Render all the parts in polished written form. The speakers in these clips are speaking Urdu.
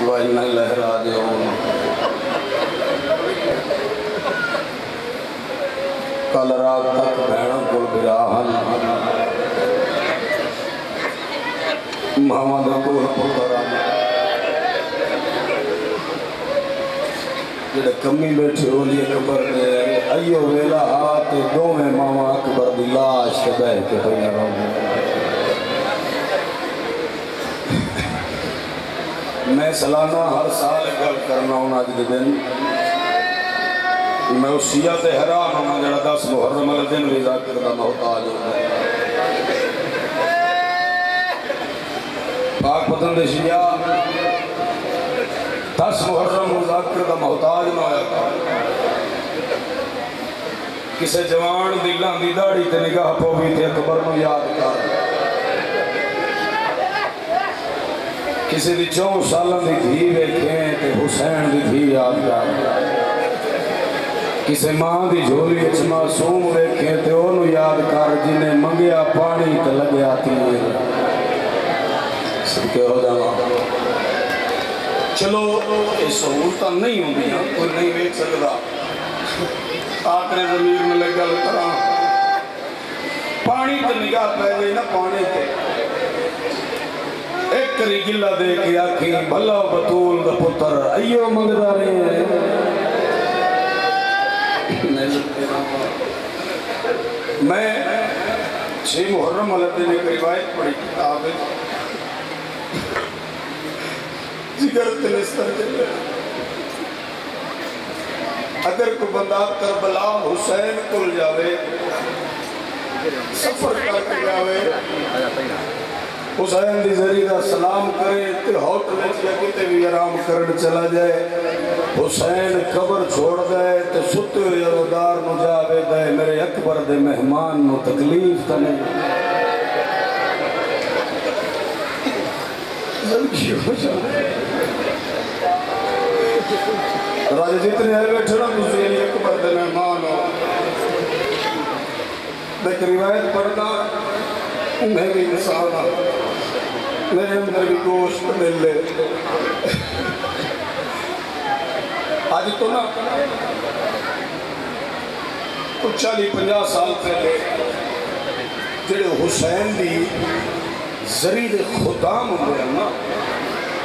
وَإِنَّ إِلَيْهِ رَاجِعُونَ کل رات تک بہنوں کو براہن محمد کو پتران جڑے کمی بیٹھے ہو لیے قبر دے ایو ویلا ہاتھ دو میں ماما اکبر دی لاش کے بہ کے پہنے رہوں میں سالانہ ہر سال گل کرنا ہوں آج کے دن میں اس سیاحت حرام ہوں جڑا 10 محرم علیہ دن بھی ذاکر دا محتاج ہوتا ہے پاک پتند شیعہ 10 محرم ذاکر دا محتاج نہ ہویا تھا کسے جوان دلان دی داڑی تے نگاہ پوی تے اکبر نو یاد کر کسی دی 4 سالوں دی دھی ویکھیں تے حسین دی دھی یاد کر کسی ماں دی جھولی اچ معصوم ویکھیں تے اونوں یاد کر جنہیں منگیا پانی تے لگیا تیر صدقے ہو جانا چلو یہ سہولتاں نہیں ہوں گیا کوئی نہیں ویکھ سکتا آخر ضمیر میں لے گل کراں پانی تے نگاہ پہ گئی نا پانی تے ایک کری گلہ دے کے آکھیں بھلا بطول دا پتر ایو منگدا رہے ہیں میں 6 محرم علیہ دن ایک روایت پڑھی کتاب ہے جگر تلستر جلے اگر کو بندہ کربلا حسین کل جاوے سفر کر کے جاوے حسین دی ذریعہ سلام کرے تے ہوٹل چیا کتے بھی آرام کرن چلا جائے حسین قبر چھوڑ دے تے ستے ہوئے روزدار نو جاوے دے میرے اکبر دے مہمان نو تکلیف تنے زندگی ہو جاوے راجہ جتنے آئے بیٹھے نا دوسری اکبر دے مہمان ہو دیکھ روایت پڑھنا میں بھی انسان ہوں میرے اندر بھی گوشت مل لے آج تو نا کچھ 40-50 سال پہلے جڑے حسین دی ذریعہ خدام ہوندے ہیں نا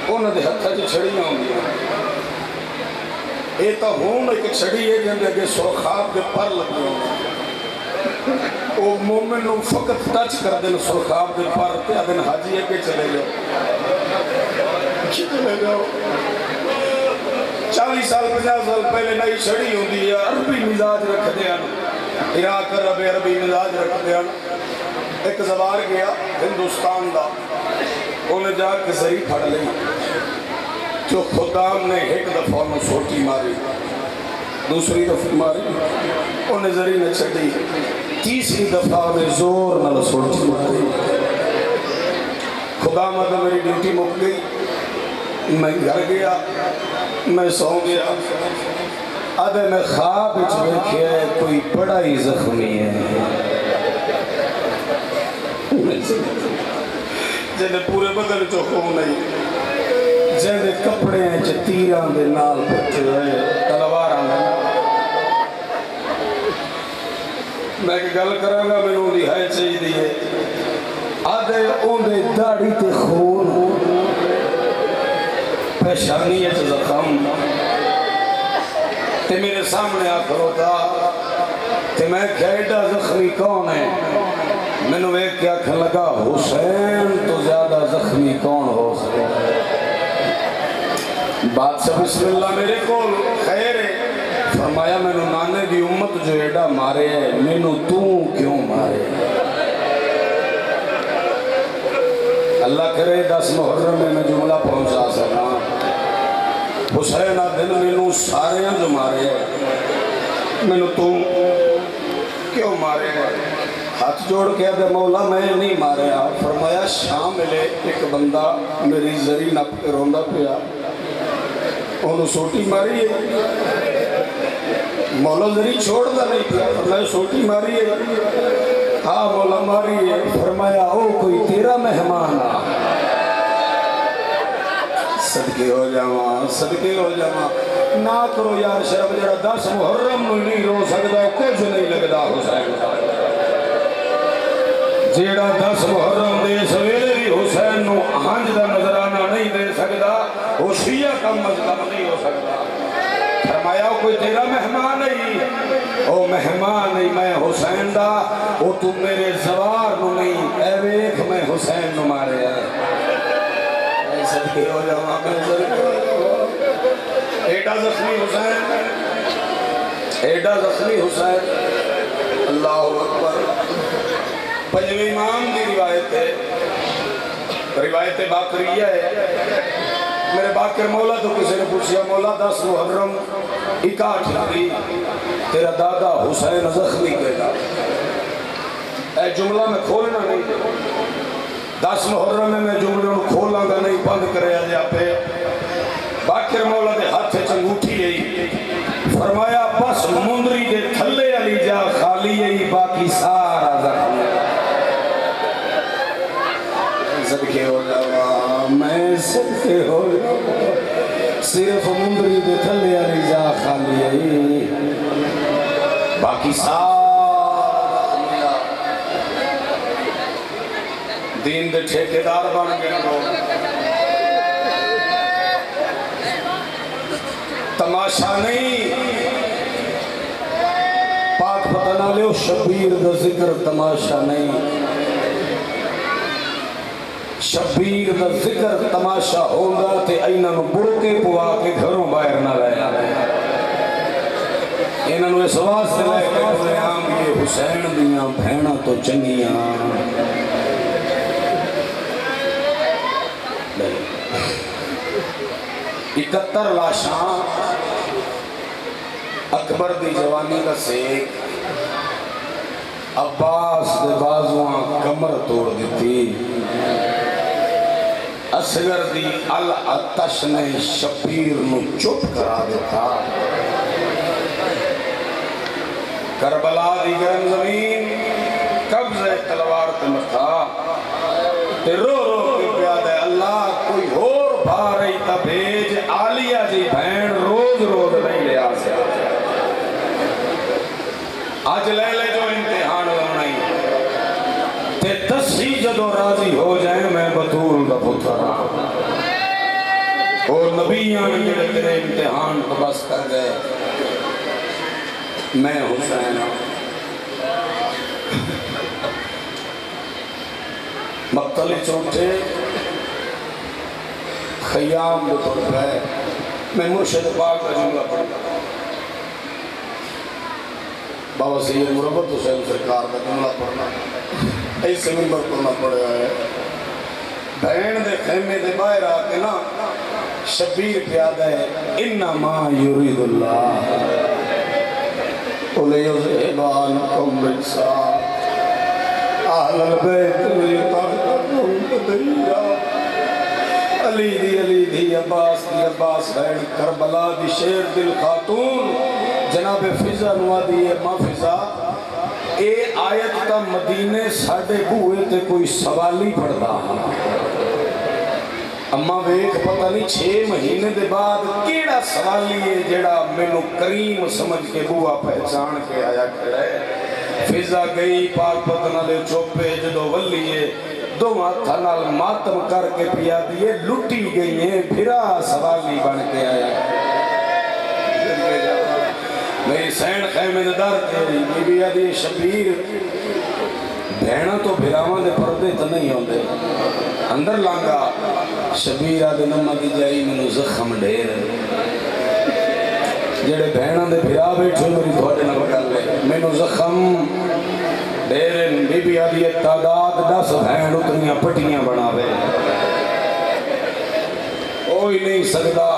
انہوں نے ہتھا جی چھڑیاں ہوندی ہیں اے تا ہون ایک چھڑی ہے جن دے سرخاب دے پر لگے ہوندے وہ مومن نو فقط ٹچ کر دیں سرخاب دے پر تے ادن حاجی ہے کہ چلے جاؤ چلے جاؤ 40 سال 50 سال پہلے نئی چھڑی ہوندی ہے عربی مزاج رکھ دیا عراق عربی مزاج رکھ دیا ایک زبار گیا ہندوستان دا انہیں جا کے زری پھڑ لئی جو خدام نے ایک دفعہ میں سوٹی ماری دوسری دفعہ ماری انہیں زری نے چھڑی تیسری دفعہ میں زور نہ سوٹی ماری خدا مدد میری ڈیوٹی مک گئی میں گھر گیا میں سو گیا آدھے میں خواب اچھ دیکھیا ہے کوئی بڑا ہی زخمی ہے جنہیں پورے بدل جو خون نہیں جنہیں کپڑے ہیں جو تیران دے نال پچھے ہوئے تلوار آنے میں کہ گل کروں گا میں انہوں ہے چاہی دیئے آدھے اوندے داڑی تے خون پیشانی ہے جو زخم تے میرے سامنے آکر ہوتا تے میں کھیڑا زخمی کون ہے میں نے ایک کیا کھن لگا حسین تو زیادہ زخمی کون ہو سکتا بات سے بسم اللہ میرے کو خیر ہے فرمایا میں نے نانے دی امت جو ایڈا مارے ہے میں نے تو کیوں مارے اللہ کرے 10 محرم میں جملہ پہنچا سکا حسین دن میں نے سارے جو مارے ہے میں نے تو کیوں مارے ہے ہاتھ جوڑ کے دے مولا میں نہیں مارے فرمایا شام ملے ایک بندہ میری زری نپ کے روندہ پیا انہوں سوٹی ماری ہے مولا زری چھوڑ دا نہیں پیا فرمایا سوٹی ماری ہے ہاں مولا ماری ہے فرمایا او کوئی تیرا مہمان صدقے ہو جاواں صدقے ہو جاواں نہ کرو یار شرم جڑا 10 محرم نو نہیں رو سکدا کچھ نہیں لگدا حسین جیڑا 10 محرم دے سویرے بھی حسین نو ہنج دا نظرانہ نہیں دے سکدا وہ شیعہ کا مظلم نہیں ہو سکتا فرمایا کوئی تیرا مہمان نہیں او مہمان نہیں میں حسین دا او تو میرے زوار نو نہیں اے ویکھ میں حسین نو مارے اے صدقے ہو جاواں میں صدقے ہو جاواں ایڈا زخمی حسین ایڈا زخمی حسین اللہ اکبر پنجویں امام کی روایت ہے روایت باقریہ ہے میرے باقر مولا تو کسی نے پوچھیا مولا 10 محرم 61 ہجری تیرا دادا حسین زخمی کہتا اے جملہ میں کھولنا نہیں 10 محرم میں جملوں کھولاں گا نہیں بند کرے جا پہ باقر مولا دے ہاتھ چنگوٹھی گئی فرمایا بس مندری دے تھلے علی جا خالی ہے باقی سارا زخمی صدقے ہو جاواں میں صدقے ہو جاواں صرف مندری دے تھلے علی جا خالی ہے باقی سارا دین دے ٹھیکیدار بن گئے لوگ تماشا نہیں پاک پتہ نہ لے شبیر دا ذکر تماشا نہیں شبیر دا ذکر تماشا ہوگا تے اینانو برکے پوا کے گھروں باہر نہ لیا اینانو اس واسطے لے کے قیام یہ حسین دیاں بھینا تو چنگیاں 71 لاشاں اکبر دی جوانی کا سیک عباس دے بازوان کمر توڑ دیتی اصغر دی العطش نے شبیر نو چپ کرا دیتا کربلا دی گرم زمین قبض تلوار تے مٹھا تے رو رو کے پیاد ہے اللہ کوئی اور بھا رہی تا بھیج عالیہ جی بھین روز روز نہیں لے آسے آج لے لے جو امتحان لونائی تے 10 جدو راضی ہو جائیں میں بطول دا پتھرا اور نبیان جڑے تیرے امتحان کو بس کر گئے میں حسین مقتلی چونٹے خیام بطور گئے میں مرشد پاک کا جملہ پڑھتا بابا سید مربت حسین سرکار کا جملہ پڑھنا ایسے منبر پڑھنا پڑے آئے بہن دے خیمے دے باہر آکے نا شبیر پیادہ ہے انما یرید اللہ لیذہبانکم رجسا اہل البیت ویطہرکم تطہیرا علی دی عباس بہن کربلا دی شیر دل خاتون جناب فضا نوادی ماں فضا اے آیت تا مدینے ساڑھے بوئے تے کوئی سوالی پڑھتا اما ویک پتہ نہیں 6 مہینے دے بعد کیڑا سوالی ہے جڑا مینو کریم سمجھ کے بوا پہچان کے آیا کھڑے فضا گئی پاک پتہ نہ لے چوپے جدو ولیے دو ہاتھاں نال ماتم کر کے پیا دیے لٹی گئی ہیں پھرا سوالی بن کے آیا میری سین خیمے دار تیری بی بی آدھی شبیر بھینا تو بھراواں دے پردے تو نہیں ہوندے اندر لانگا شبیر آدھے نمہ دی جائی میں زخم ڈھیر جڑے بھینا دے بھرا بیٹھو میری دھوڑے نہ بکل لے میں زخم ڈھیر بی بی آدھی تعداد 10 بھین اتنیاں پٹیاں بناوے کوئی نہیں سکتا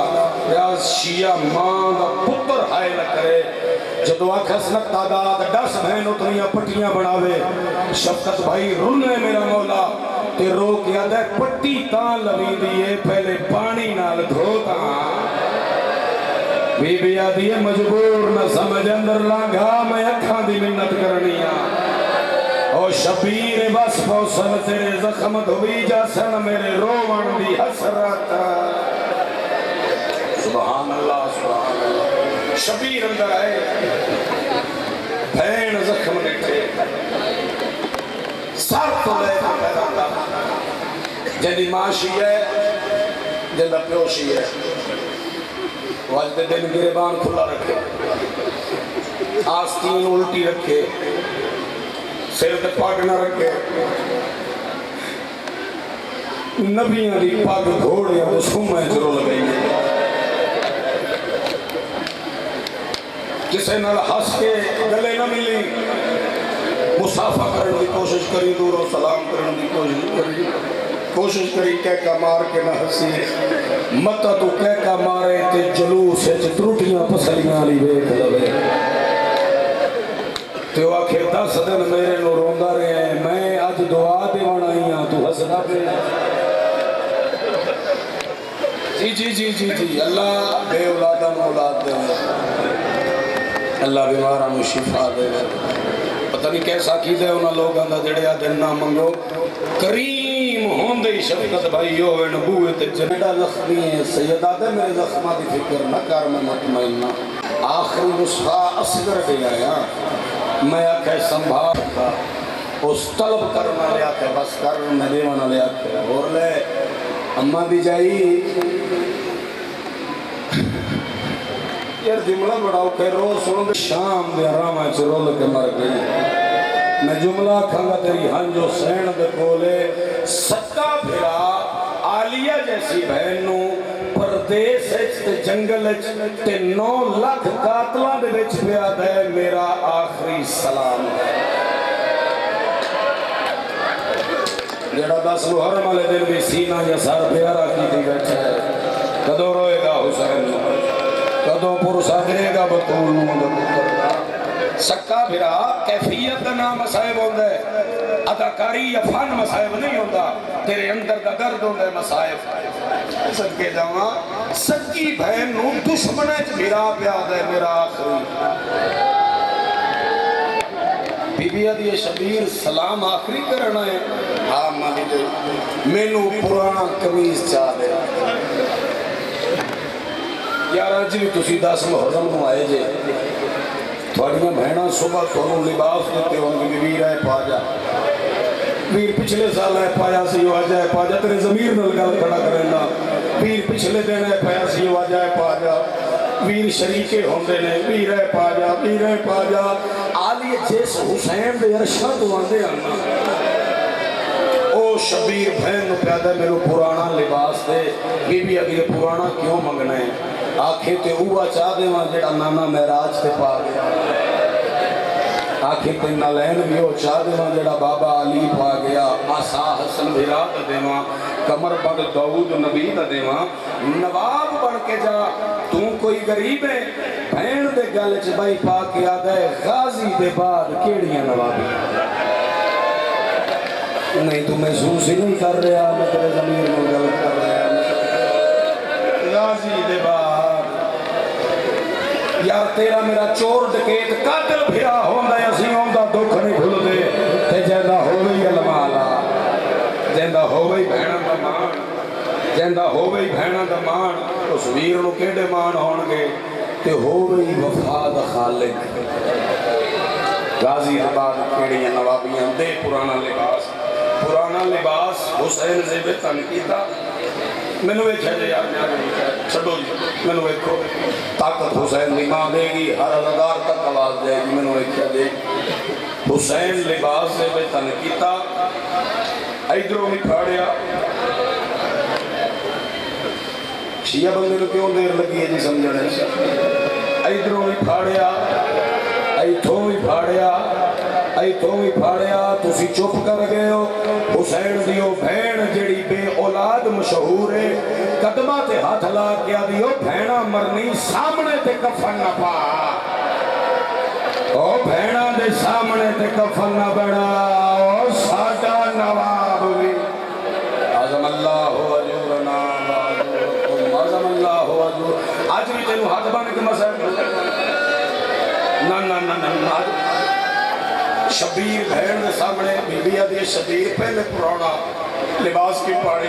یا شیعہ ماں دا پتر ہائے نہ کرے جدو آکھس نہ تعداد 10 بہن اتنیاں پٹیاں بناوے شفقت بھائی رنے میرا مولا تے رو کیا دے پٹی تاں لوی دیئے پہلے پانی نال دھوتا بی بی آدھیے مجبور نہ سمجھ اندر لانگا میں اکھاں دی منت کرنیا او شبیر بس فوصل تیرے زخم دھوی جا سن میرے روان دی حسرت سبحان اللہ شبیر اندر آئے بھین زخم نیٹھے سر تو لے کے پیدا کر جنی معاشی ہے جنہ پیوشی ہے واجد دن گریبان کھلا رکھے آستین الٹی رکھے سر تے پاگ نہ رکھے نبیاں دی پاگ گھوڑیاں تو سومیں جرو لگئی کسے نال ہس کے گلے نہ ملی مسافہ کرنے کی کوشش کری دور و سلام کرنے کی کوشش کری کہہ کا مار کے نہ ہسی متا تو کہہ کا مارے تے جلوس ہے تروٹیاں پسلیاں لی بیک لگے تو آخر 10 دن میرے نو روندہ رہے ہیں میں آج دعا دے ونائیاں تو حسنا پہ جی اللہ بے اولادہ اولاد دے اللہ بیمارہ میں شفا دے پتہ نہیں کیسا کی دے انہا لوگ اندھا جڑیا دن نہ منگو کریم ہوندے شفقت بھائی ہوئے نبوت جنڈا زخمی ہے سیدہ دے میرے زخمہ دی فکر نہ کر میں مطمئنہ آخری نسخہ اصغر دے آیا میں آکے سنبھال تھا اس طلب کرنا لیا کے بس کر میں دیوانا لیا کے اور لے اماں دی جائی یار جملہ بڑھاؤ کہ روز سنو دے شام دے رامہ چرول کے مر گئی میں جملہ کھنگا تیری ہنجو سین دے کولے سکا پھرا آلیہ جیسی بہنوں پردیس تے جنگل تے 9 لاکھ قاتلہ دے بچ پیاد ہے میرا آخری سلام ہے جڑا 10 محرم والے دن بھی سینہ یا سر پیارا کی تھی بیٹھا ہے کدو روئے گا حسین کدو پرسا دے گا بطول مدد سکا بھرا کیفیت دا نام مسائب ہوندہ ہے اداکاری یا فن مسائب نہیں ہوندہ تیرے اندر دا درد ہوندہ ہے مسائب صدقے جاؤں سکی بہن نو دشمنچ بھرا پیاد ہے میرا آخری بی بی ادھی شبیر سلام آخری کرنا ہے ہاں مانی دے مینو پرانا کمیز چاہ دے یار آج بھی تسی 10 محرم نو آئے جے تھوڑیاں بہناں صبح تھوڑوں لباس دیتے ہوں گے ویر ہے پاجا ویر پچھلے سال ہے پایا سی واجہ ہے پاجا تیرے ضمیر نل گل کھڑا کرنا ویر پچھلے دن ہے پایا سی واجہ ہے پاجا ویر شریکے ہوندے نے ویر ہے پاجا آلی جیس حسین دے ارشد واندے آنا او شبیر بہن نو پیادہ میرے پرانا لباس دے بی بی اگلے پرانا کیوں منگنا ہے آنکھیں تے ہوا چاہ دے وہاں جڑا نانا معراج تے پا گیا آنکھیں تے نالین بھی ہو چاہ دے وہاں جڑا بابا علی پا گیا آسا حسن بھیرا تا دے وہاں کمر بڑھ داؤد نبی تا دے وہاں نواب بڑھ کے جا توں کوئی غریب ہے بہن دے گل چ بائی پا کے آدھا ہے غازی دے بعد کیڑیاں نوابی نہیں تو محسوس ہی نہیں کر رہا میں تیرے ضمیر میں غلط کر رہا غازی دے بعد یار تیرا میرا چور ڈکیت قاتل بھرا ہوندہ یا سی ہوندہ دکھ نہیں بھول دے تے جیندہ ہوئی المالا جیندہ ہوئی بہنہ دا مان جیندہ ہوئی بہنہ دا مان اس ویر نو کیڑے مان ہونگے تے ہوئی وفاد خالق غازی دے بعد کیڑیاں نوابیاں دے پرانا لباس حسین سے بے تنقیدہ میں نے ویکھا جے یار چھڑو جی میں نے ویکھو طاقت حسین نماں دے گی ہر ادار تک آواز دے گی میں نے ویکھا دے حسین لباس سے بے تنقیدہ ایدروں میں کھاڑیا شیعہ بندے نے کیوں دیر لگی ہے جی سمجھنے سے ایدروں میں کھاڑیا ایتھوں بھی پھاڑیا تسی چپ کر گئے ہو حسین دیو بھین جڑی بے اولاد مشہور ہے قدمہ تے ہاتھ لا کیا دیو بھینا مرنی سامنے تے کفن نہ پا او بھینا دے سامنے تے کفن نہ بڑا او ساڈا نواب بھی عظم اللہ وجورنا عظم اللہ وجور آج بھی تینو ہاتھ بانے کے مسئلہ نا شبیر بہن دے سامنے بی بی آدھی شبیر پہلے پرانا لباس کی پاڑی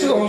4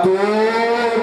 2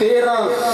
13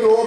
2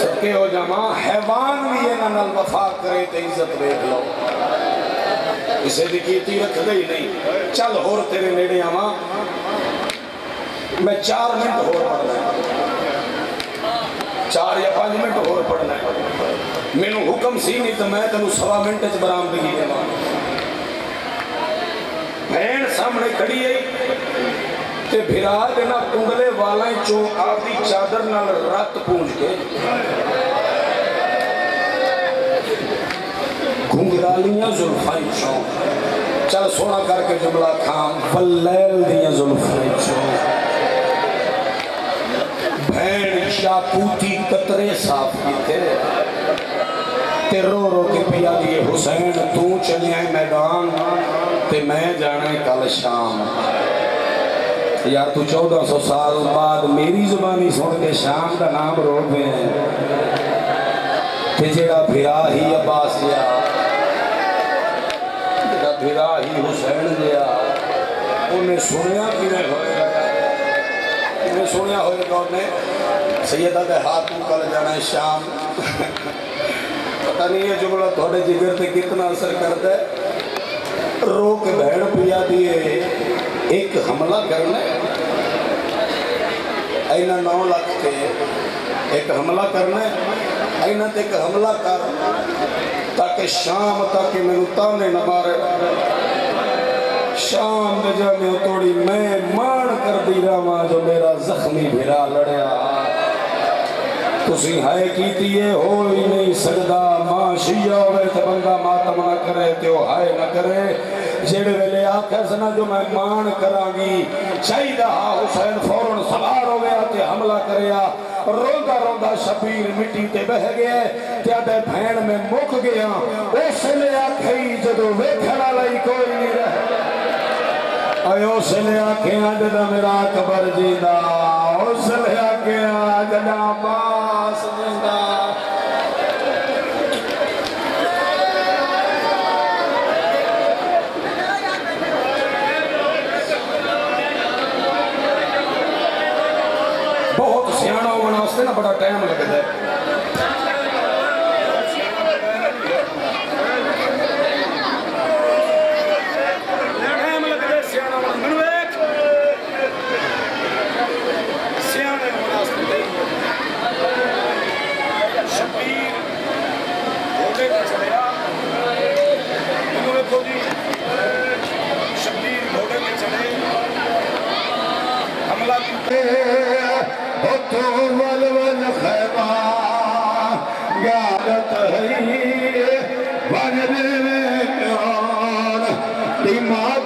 صدقے ہو جاواں حیوان بھی انہاں نال وفا کرے تے عزت دیکھ لو اسے دی کیتی رکھ گئی نہیں چل ہور تیرے نیڑے آواں میں 4 منٹ ہور پڑھنا ہے 4 یا 5 منٹ ہور پڑھنا ہے مینوں حکم سی نہیں تو میں تینوں 1.25 منٹ وچ برآمدگی دیواں بہن سامنے کھڑی ہے تے بھرا دینا کنگلے والاں چوں آپ دی چادر نال رت پونج کے گھنگرالیاں زلفائیں چوں چل سونا کر کے جملہ کھام واللیل دیاں زلفائیں چوں بھین شاپوتی قطرے صاف کیتے تے رو رو کے پیا دیئے حسین تو چلے آئے میدان تے میں جانے کل شام یار تو 1400 سال بعد میری زبانی سن کے شام کا نام رو پہ ہیں تے جیڑا بھرا ہی عباس دیا جیڑا بھرا ہی حسین دیا انہیں سنیا کینے ہوئے گا انہیں سنیا ہوئے گا انہیں سیدہ دے ہاتھ مکل جانا ہے شام پتہ نہیں یہ جملہ تھوڑے جگر تے کتنا اثر کرتا ہے رو کے بہن پیا دیئے ایک حملہ کرنا ہے اینا 9 لاکھ کے ایک حملہ کرنا ہے اینا تے ایک حملہ کر تاکہ شام تاکہ میں اتانے نہ مارے شام دے جانے توڑی میں مان کر دی راما جو میرا زخمی بھرا لڑیا تسی ہائے کیتیے ہو ہی نہیں سجدہ ماں شیعہ ہوئے تے بندہ ماتم نہ کرے تے وہ ہائے نہ کرے جیڑے ویلے آکھر سنا جو میں مان کرانگی چاہیدہ حسین فوراں سوار ہو گیا تے حملہ کریا روندہ روندہ شبیر مٹی تے بہ گئے تے آدھے بھین میں مک گیا اس لے آکھئی جدو ویکھنا لائی کوئی نہیں رہے ایو سے لے آکھیں جدہ میرا اکبر جیدہ اس لے آکھیں جدہ عباس جیدہ بہت سیانہ ہونا اس سے نا بڑا ٹائم لگتا ہے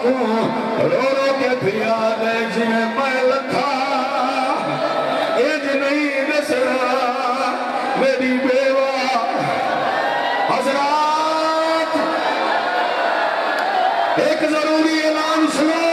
رو رو کے پھیا دے جنہیں میں لکھا ایج نہیں بسرا میری بیوہ حضرات ایک ضروری اعلان سنا